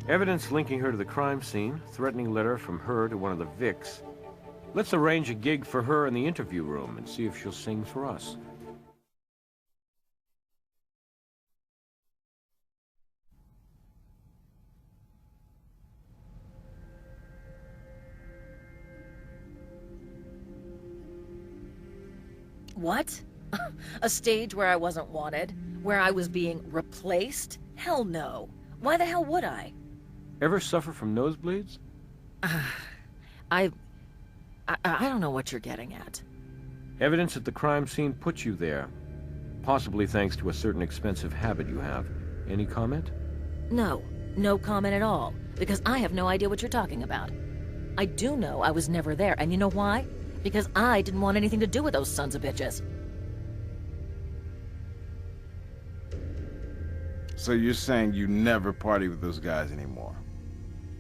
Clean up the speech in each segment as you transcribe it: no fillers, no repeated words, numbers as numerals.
Evidence linking her to the crime scene, threatening letter from her to one of the Vics. Let's arrange a gig for her in the interview room and see if she'll sing for us. What? A stage where I wasn't wanted? Where I was being replaced? Hell no. Why the hell would I? Ever suffer from nosebleeds? I don't know what you're getting at. Evidence at the crime scene put you there. Possibly thanks to a certain expensive habit you have. Any comment? No. No comment at all. Because I have no idea what you're talking about. I do know I was never there, and you know why? Because I didn't want anything to do with those sons of bitches. So you're saying you never party with those guys anymore?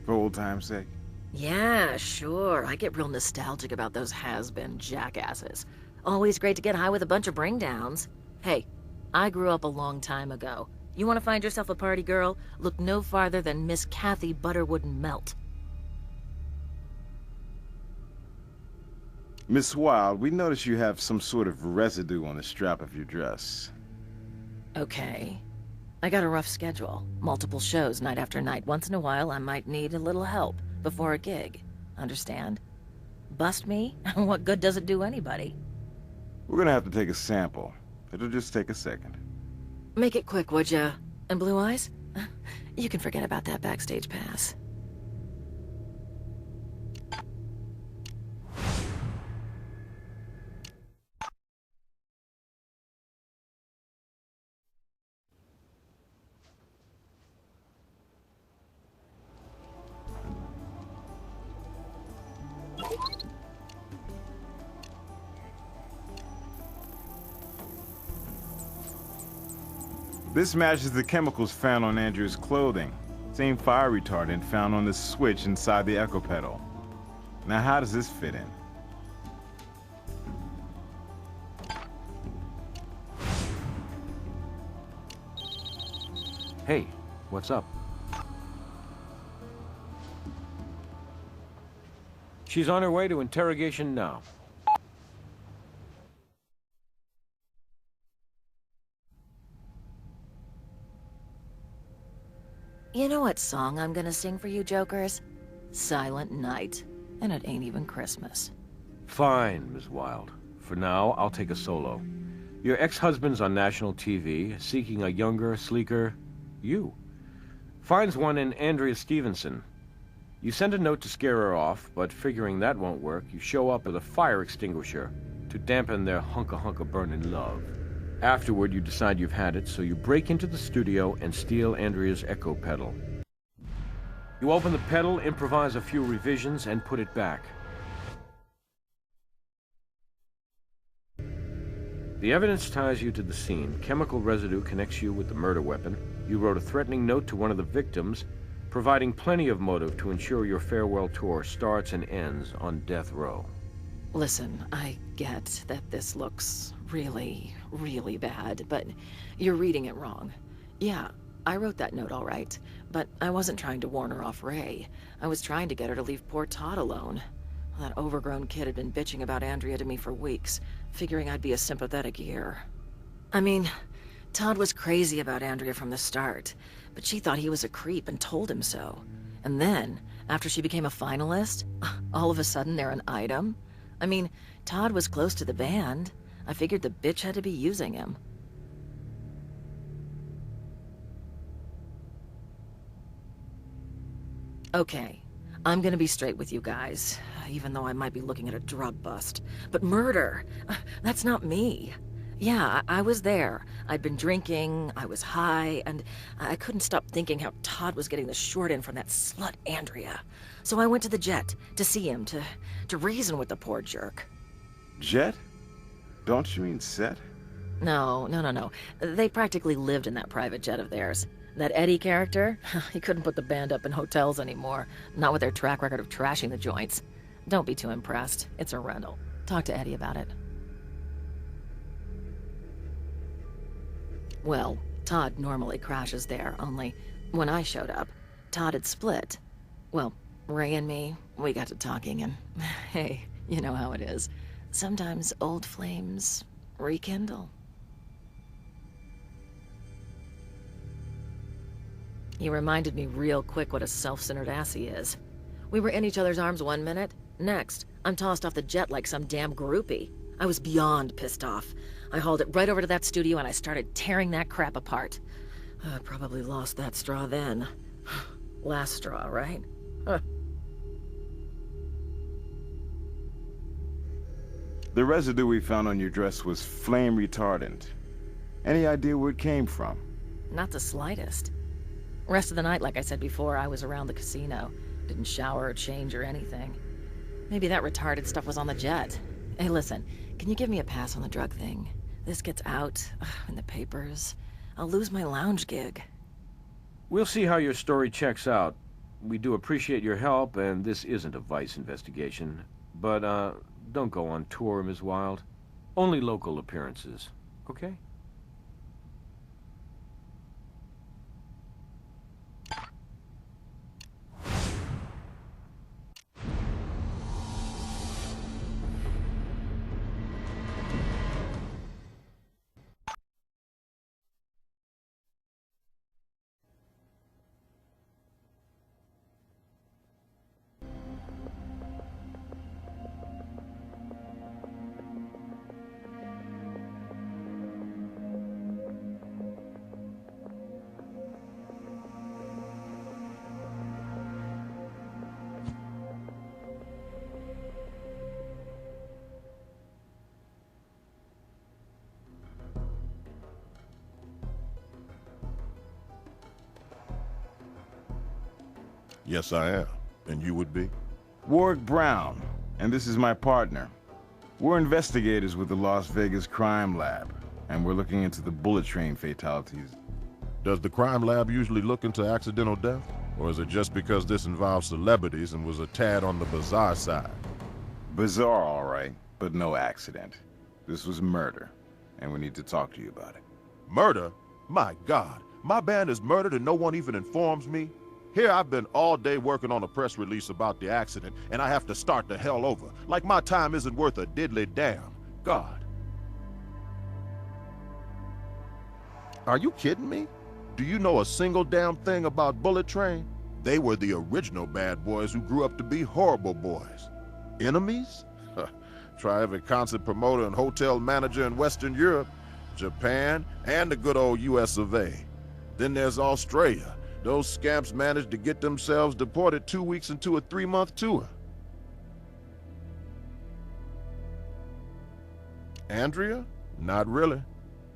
For old time's sake? Yeah, sure. I get real nostalgic about those has-been jackasses. Always great to get high with a bunch of bring-downs. Hey, I grew up a long time ago. You want to find yourself a party girl? Look no farther than Miss Kathy Butterwood and Melt. Miss Wilde, we notice you have some sort of residue on the strap of your dress. Okay. I got a rough schedule. Multiple shows night after night. Once in a while, I might need a little help before a gig. Understand? Bust me? What good does it do anybody? We're gonna have to take a sample. It'll just take a second. Make it quick, would ya? And Blue Eyes? You can forget about that backstage pass. This matches the chemicals found on Andrea's clothing. Same fire retardant found on the switch inside the echo pedal. Now how does this fit in? Hey, what's up? She's on her way to interrogation now. You know what song I'm gonna sing for you jokers? Silent Night. And it ain't even Christmas. Fine, Ms. Wilde. For now, I'll take a solo. Your ex-husband's on national TV, seeking a younger, sleeker... you. Finds one in Andrea Stevenson. You send a note to scare her off, but figuring that won't work, you show up with a fire extinguisher to dampen their hunka-hunka burning love. Afterward, you decide you've had it, so you break into the studio and steal Andrea's echo pedal. You open the pedal, improvise a few revisions, and put it back. The evidence ties you to the scene. Chemical residue connects you with the murder weapon. You wrote a threatening note to one of the victims, providing plenty of motive to ensure your farewell tour starts and ends on death row. Listen, I get that this looks really, really bad, but you're reading it wrong. Yeah, I wrote that note all right, but I wasn't trying to warn her off Ray. I was trying to get her to leave poor Todd alone. That overgrown kid had been bitching about Andrea to me for weeks, figuring I'd be a sympathetic ear. I mean, Todd was crazy about Andrea from the start, but she thought he was a creep and told him so. And then, after she became a finalist, all of a sudden they're an item? I mean, Todd was close to the band. I figured the bitch had to be using him. Okay, I'm gonna be straight with you guys, even though I might be looking at a drug bust. But murder, that's not me. Yeah, I was there. I'd been drinking, I was high, and I couldn't stop thinking how Todd was getting the short end from that slut Andrea. So I went to the Jet to see him, to reason with the poor jerk. Jet? Don't you mean Set? No. They practically lived in that private jet of theirs. That Eddie character, he couldn't put the band up in hotels anymore, not with their track record of trashing the joints. Don't be too impressed. It's a rental. Talk to Eddie about it. Well, Todd normally crashes there, only when I showed up, Todd had split. Well, Ray and me, we got to talking and, hey, you know how it is. Sometimes old flames rekindle. He reminded me real quick what a self-centered ass he is. We were in each other's arms 1 minute. Next, I'm tossed off the jet like some damn groupie. I was beyond pissed off. I hauled it right over to that studio and I started tearing that crap apart. I probably lost that straw then. Last straw, right? Huh. The residue we found on your dress was flame retardant. Any idea where it came from? Not the slightest. Rest of the night, like I said before, I was around the casino. Didn't shower or change or anything. Maybe that retarded stuff was on the jet. Hey, listen, can you give me a pass on the drug thing? This gets out in the papers. I'll lose my lounge gig. We'll see how your story checks out. We do appreciate your help, and this isn't a Vice investigation. But, don't go on tour, Ms. Wilde. Only local appearances, okay? Yes, I am. And you would be? Warwick Brown, and this is my partner. We're investigators with the Las Vegas Crime Lab, and we're looking into the bullet train fatalities. Does the crime lab usually look into accidental death? Or is it just because this involves celebrities and was a tad on the bizarre side? Bizarre, all right, but no accident. This was murder, and we need to talk to you about it. Murder? My God, my band is murdered and no one even informs me? Here I've been all day working on a press release about the accident, and I have to start the hell over, like my time isn't worth a diddly damn. God. Are you kidding me? Do you know a single damn thing about Bullet Train? They were the original bad boys who grew up to be horrible boys. Enemies? Try every concert promoter and hotel manager in Western Europe, Japan, and the good old US of A. Then there's Australia. Those scamps managed to get themselves deported 2 weeks into a 3-month tour. Andrea? Not really.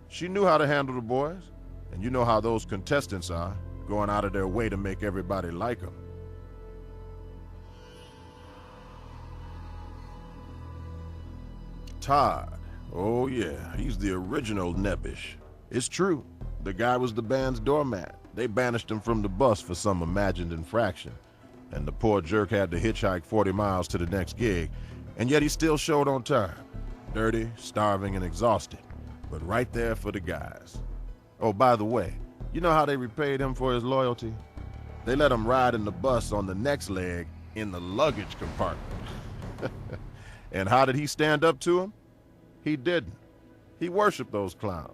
She knew how to handle the boys. And you know how those contestants are, going out of their way to make everybody like them. Todd. Oh yeah, he's the original nebbish. It's true. The guy was the band's doormat. They banished him from the bus for some imagined infraction. And the poor jerk had to hitchhike 40 miles to the next gig, and yet he still showed on time. Dirty, starving, and exhausted, but right there for the guys. Oh, by the way, you know how they repaid him for his loyalty? They let him ride in the bus on the next leg in the luggage compartment. And how did he stand up to him? He didn't. He worshiped those clowns.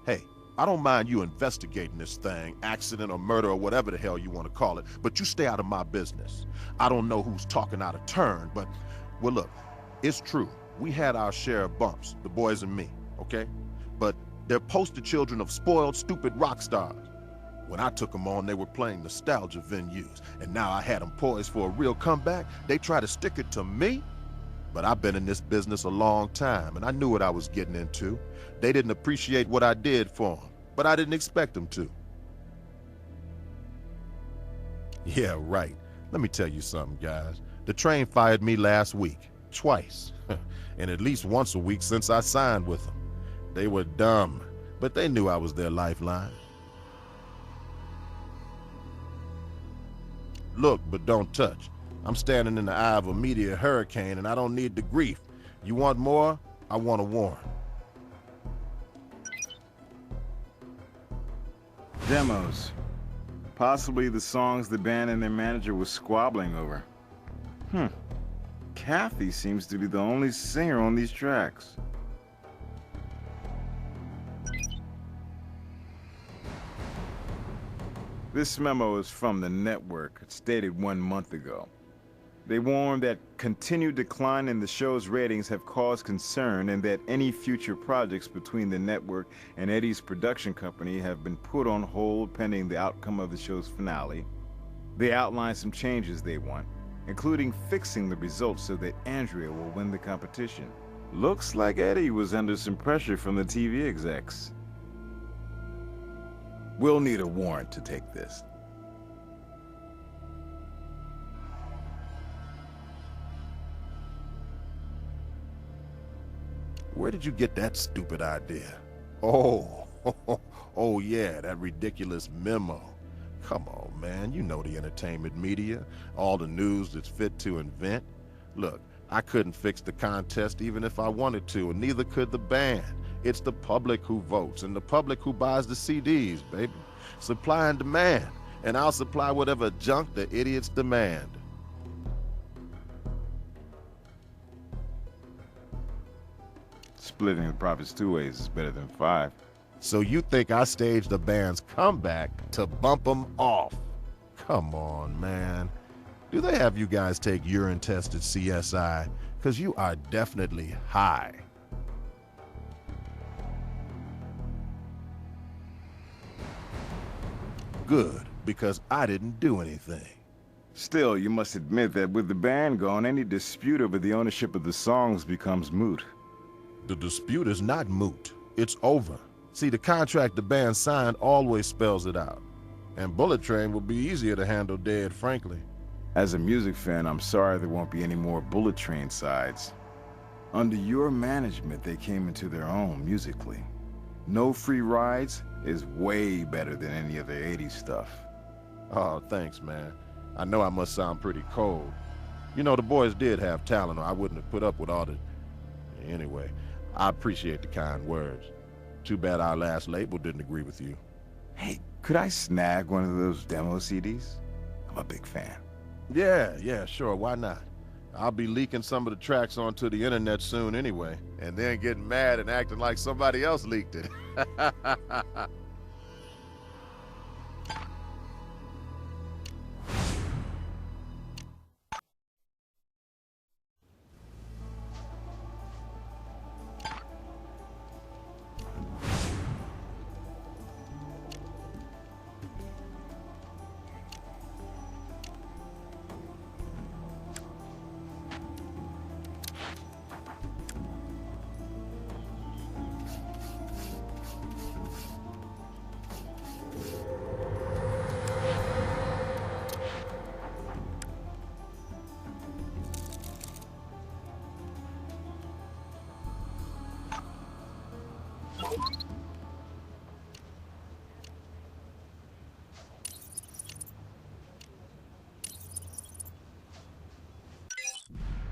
Hey, I don't mind you investigating this thing, accident or murder or whatever the hell you want to call it, but you stay out of my business. I don't know who's talking out of turn, but, well, look, it's true. We had our share of bumps, the boys and me, okay? But they're poster children of spoiled, stupid rock stars. When I took them on, they were playing nostalgia venues, and now I had them poised for a real comeback. They try to stick it to me? But I've been in this business a long time, and I knew what I was getting into. They didn't appreciate what I did for them, but I didn't expect them to. Yeah, right. Let me tell you something, guys. The train fired me last week, twice, and at least once a week since I signed with them. They were dumb, but they knew I was their lifeline. Look, but don't touch. I'm standing in the eye of a meteor hurricane, and I don't need the grief. You want more? I want a warrant. Demos. Possibly the songs the band and their manager was squabbling over. Kathy seems to be the only singer on these tracks. This memo is from the network. It's dated 1 month ago. They warn that continued decline in the show's ratings have caused concern and that any future projects between the network and Eddie's production company have been put on hold pending the outcome of the show's finale. They outline some changes they want, including fixing the results so that Andrea will win the competition. Looks like Eddie was under some pressure from the TV execs. We'll need a warrant to take this. Where did you get that stupid idea? Oh, oh yeah, that ridiculous memo. Come on, man, you know the entertainment media, all the news that's fit to invent. Look, I couldn't fix the contest even if I wanted to, and neither could the band. It's the public who votes, and the public who buys the CDs, baby. Supply and demand, and I'll supply whatever junk the idiots demand. Splitting the profits 2 ways is better than 5. So you think I staged the band's comeback to bump them off? Come on, man. Do they have you guys take urine tests at CSI? Because you are definitely high. Good, because I didn't do anything. Still, you must admit that with the band gone, any dispute over the ownership of the songs becomes moot. The dispute is not moot. It's over. See, the contract the band signed always spells it out. And Bullet Train will be easier to handle dead, frankly. As a music fan, I'm sorry there won't be any more Bullet Train sides. Under your management, they came into their own musically. No Free Rides is way better than any of their 80s stuff. Oh, thanks, man. I know I must sound pretty cold. You know, the boys did have talent, or I wouldn't have put up with all the... Anyway, I appreciate the kind words. Too bad our last label didn't agree with you. Hey, could I snag one of those demo CDs? I'm a big fan. Yeah, sure, why not? I'll be leaking some of the tracks onto the internet soon anyway, and then getting mad and acting like somebody else leaked it.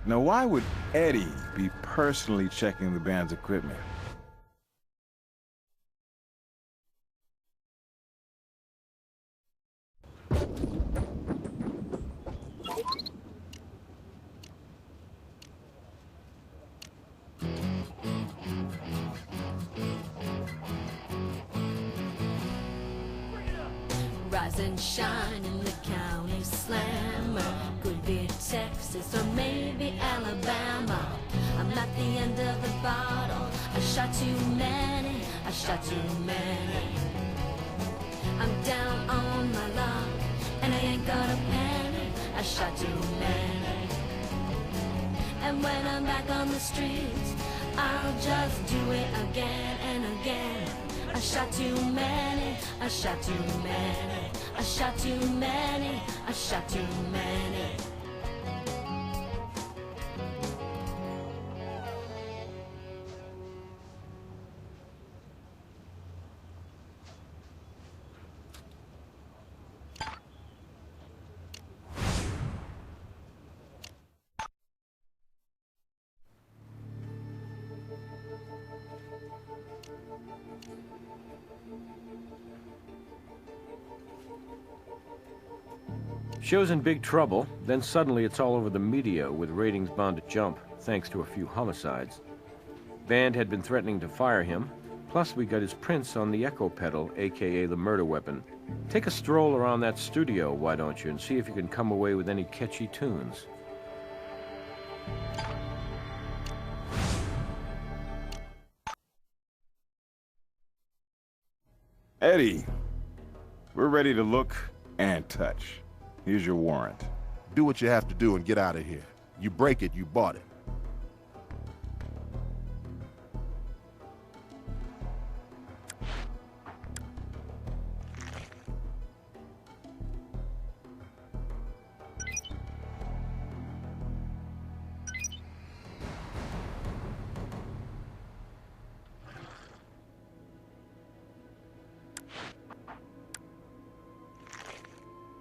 Now, why would Eddie be personally checking the band's equipment? Rise and shine in the county slammer. Could be Texas or maybe Alabama. I'm at the end of the bottle. I shot too many, I shot too many. I'm down on my luck, and I ain't got a penny. I shot too many. And when I'm back on the streets, I'll just do it again and again. I shot too many, I shot too many, I shot too many, I shot too many. Show's in big trouble, then suddenly it's all over the media with ratings bound to jump, thanks to a few homicides. Band had been threatening to fire him, plus we got his prints on the echo pedal, aka the murder weapon. Take a stroll around that studio, why don't you, and see if you can come away with any catchy tunes. Eddie, we're ready to look and touch. Here's your warrant. Do what you have to do and get out of here. You break it, you bought it.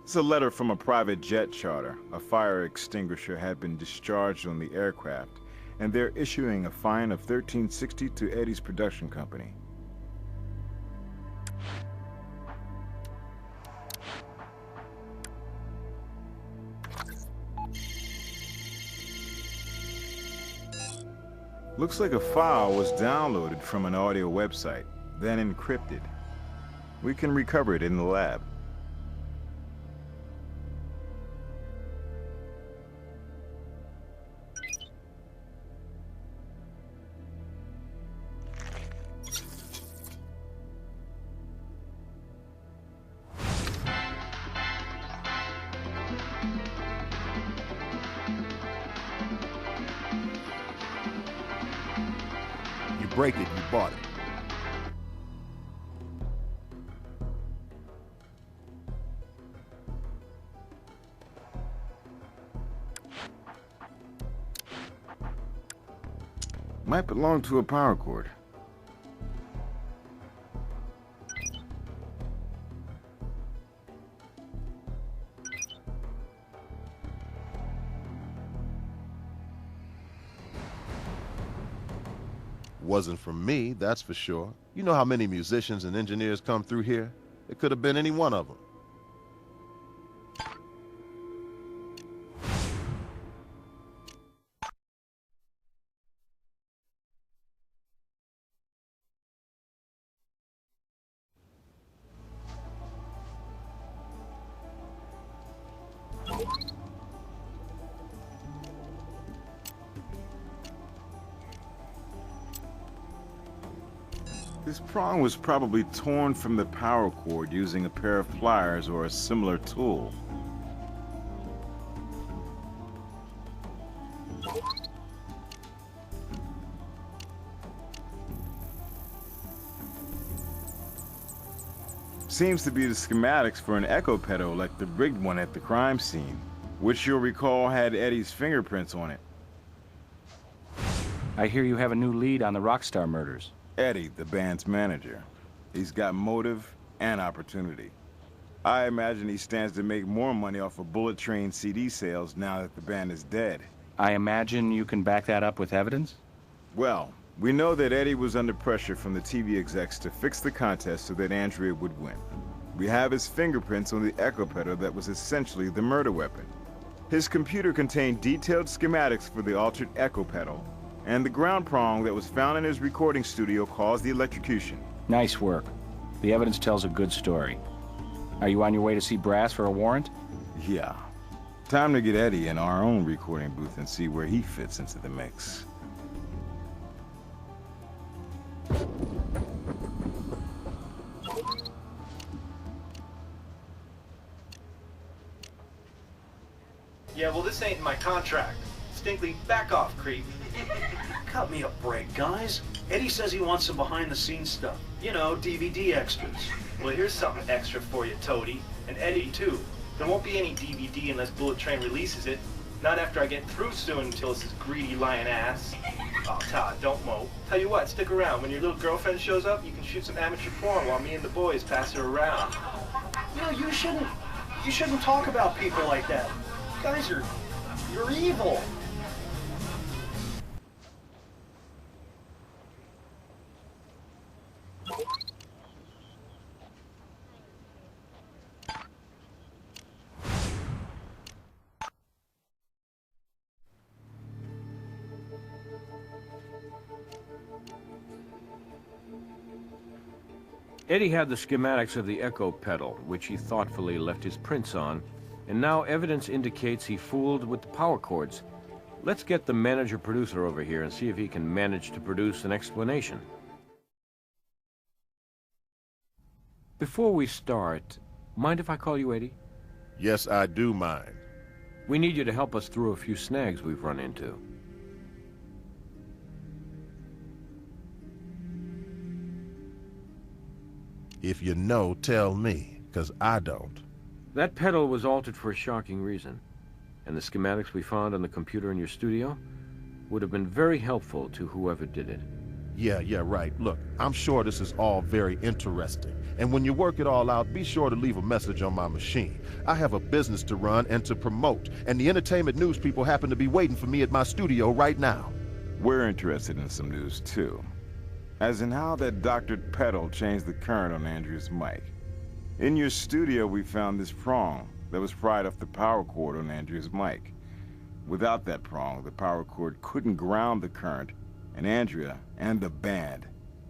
It's a letter from a private jet charter. A fire extinguisher had been discharged on the aircraft, and they're issuing a fine of $13.60 to Eddie's production company. Looks like a file was downloaded from an audio website, then encrypted. We can recover it in the lab. You break it, you bought it. Might belong to a power cord. Wasn't from me, that's for sure. You know how many musicians and engineers come through here? It could have been any one of them. This prong was probably torn from the power cord using a pair of pliers or a similar tool. Seems to be the schematics for an echo pedal like the rigged one at the crime scene, which you'll recall had Eddie's fingerprints on it. I hear you have a new lead on the Rockstar murders. Eddie, the band's manager. He's got motive and opportunity. I imagine he stands to make more money off of Bullet Train CD sales now that the band is dead. I imagine you can back that up with evidence? Well, we know that Eddie was under pressure from the TV execs to fix the contest so that Andrea would win. We have his fingerprints on the echo pedal that was essentially the murder weapon. His computer contained detailed schematics for the altered echo pedal, and the ground prong that was found in his recording studio caused the electrocution. Nice work. The evidence tells a good story. Are you on your way to see Brass for a warrant? Yeah. Time to get Eddie in our own recording booth and see where he fits into the mix. Yeah, well, this ain't in my contract. Distinctly, back off, creep. Cut me a break, guys. Eddie says he wants some behind-the-scenes stuff. You know, DVD extras. Well, here's something extra for you, Toady. And Eddie, too. There won't be any DVD unless Bullet Train releases it. Not after I get through suing Tillis' greedy lion ass. Oh, Todd, don't mope. Tell you what, stick around. When your little girlfriend shows up, you can shoot some amateur porn while me and the boys pass her around. You know, you shouldn't talk about people like that. You guys you're evil. Eddie had the schematics of the echo pedal, which he thoughtfully left his prints on, and now evidence indicates he fooled with the power cords. Let's get the manager-producer over here and see if he can manage to produce an explanation. Before we start, mind if I call you Eddie? Yes, I do mind. We need you to help us through a few snags we've run into. If you know, tell me, 'cause I don't. That pedal was altered for a shocking reason, and the schematics we found on the computer in your studio would have been very helpful to whoever did it. Yeah, right. Look, I'm sure this is all very interesting. And when you work it all out, be sure to leave a message on my machine. I have a business to run and to promote, and the entertainment news people happen to be waiting for me at my studio right now. We're interested in some news, too. As in how that doctored pedal changed the current on Andrea's mic. In your studio, we found this prong that was fried off the power cord on Andrea's mic. Without that prong, the power cord couldn't ground the current, and Andrea and the band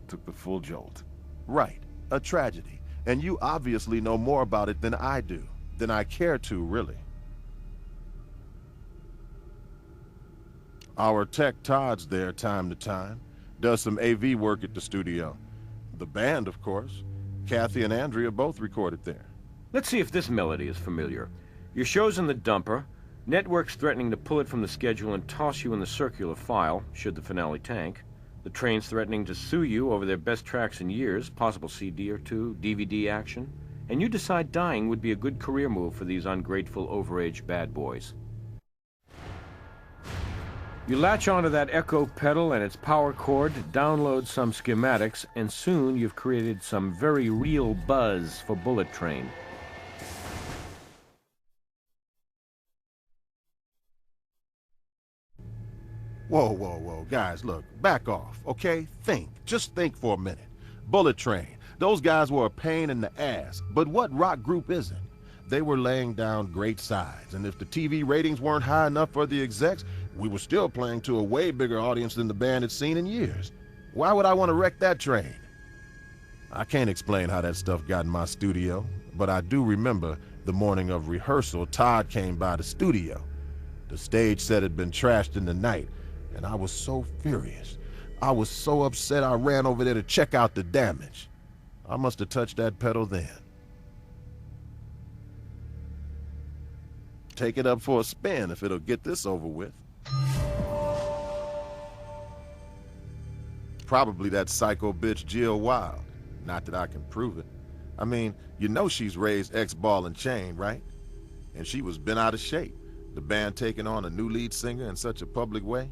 took the full jolt. Right. A tragedy. And you obviously know more about it than I do. Than I care to, really. Our tech Todd's there time to time. Does some AV work at the studio. The band, of course. Kathy and Andrea both recorded there. Let's see if this melody is familiar. Your show's in the dumper. Network's threatening to pull it from the schedule and toss you in the circular file, should the finale tank. The train's threatening to sue you over their best tracks in years, possible CD or two, DVD action. And you decide dying would be a good career move for these ungrateful, overage bad boys. You latch onto that echo pedal and its power cord, download some schematics, and soon you've created some very real buzz for Bullet Train. Whoa. Guys, look, back off, okay? Think. Just think for a minute. Bullet Train. Those guys were a pain in the ass, but what rock group isn't? They were laying down great sides, and if the TV ratings weren't high enough for the execs, we were still playing to a way bigger audience than the band had seen in years. Why would I want to wreck that train? I can't explain how that stuff got in my studio, but I do remember the morning of rehearsal, Todd came by the studio. The stage set had been trashed in the night, and I was so furious. I was so upset I ran over there to check out the damage. I must have touched that pedal then. Take it up for a spin if it'll get this over with. Probably that psycho bitch Jill Wild. Not that I can prove it. I mean, you know she's raised ex-ball and chain, right? And she was bent out of shape. The band taking on a new lead singer in such a public way.